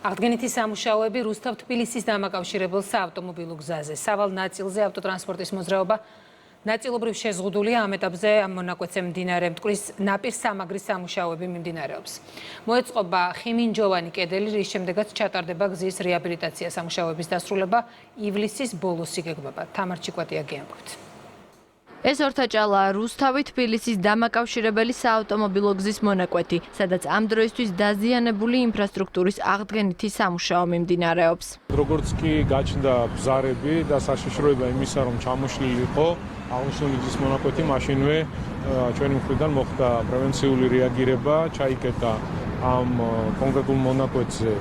აღდგენითი სამუშაოები რუსთავ-თბილისის დამაკავშირებელ საავტომობილო გზაზე. სავალ ნაწილზე ავტოტრანსპორტის მოძრაობა ნაწილობრივ შეზღუდულია. ამ ეტაპზე ამ მონაკვეთზე მდინარე მტკვრის ნაპირსამაგრის სამუშაოები მიმდინარეობს. მოეწყობა ხიმინჯოვანი კედელი, რის შემდეგაც ჩატარდება გზის რეაბილიტაცია. სამუშაოების დასრულება ივლისის ბოლოს იგეგმება. თამარ ჩიკვატიაგი ამბობს. ეს ორთაჭალაა რუსთავი-თბილისის დამაკავშირებელი საავტომობილო გზის მონაკვეთი, სადაც ამ დროისთვის დაზიანებული ინფრასტრუქტურის აღდგენითი სამუშაო მიმდინარეობს. როგორც კი გაჩნდა ბზარები და საშიშროება იმისა, რომ ჩამოშლილი იყო აღნიშნული გზის მონაკვეთი, მაშინვე ჩვენი მხრიდან მოხდა პრევენციული რეაგირება, ჩაიკეტა ამ კონკრეტულ მონაკვეთზე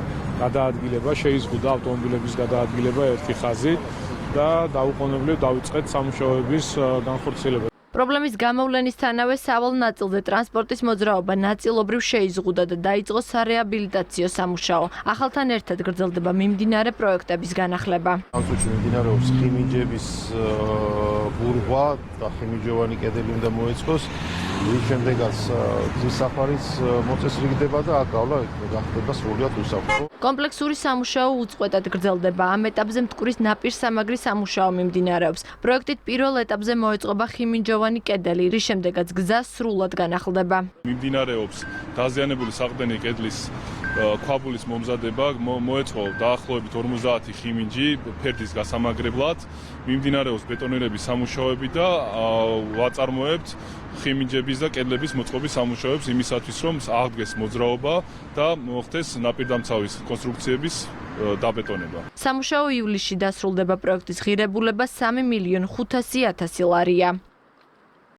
გადაადგილება, შეიზღუდა ავტომობილების გადაადგილება ერთი ხაზით და დაუყოვნებლივ დაიწყეთ სამუშაოების განხორციელება. პრობლემის გამოვლენისთანავე სავალ ნაწილზე ტრანსპორტის მოძრაობა ნაწილობრივ შეიზღუდა და დაიწყო სარეაბილიტაციო სამუშაო. ახალთან ერთად გრძელდება მიმდინარე პროექტების განახლება. ამ წუთში მიმდინარეობს ხიმინჯების ბურღვა და ხიმინჯოვანი კედელი უნდა მოეწყოს. რის შემდეგაც გზის საფარის მოწესრიგდება და აქ გავლა გახდება სრულად უსაფრთხო. კომპლექსური სამუშაო უწყვეტად გრძელდება. ამ ეტაპზე მტკვრის ნაპირსამაგრის სამუშაო მიმდინარეობს. პროექტით პირველ ეტაპზე მოეწყობა ხიმინჯოვანი კედელი, რის შემდეგაც გზა სრულად განახლდება. მიმდინარეობს დაზიანებული საყრდენი კედლის ქვაბულის მომზადება, მოეწყო დაახლოებით 50 ხიმინჯი ფერდის გასამაგრებლად. მიმდინარეობს ბეტონირების სამუშაოები და ვაწარმოებთ ხიმინჯების და კედლების მოწყობის სამუშაოებს იმისათვის, რომ აღდგეს მოძრაობა და მოხდეს ნაპირდამცავის კონსტრუქციების დაბეტონება. სამუშაო ივლისში დასრულდება. პროექტის ღირებულება 3.5 მილიონ ლარია.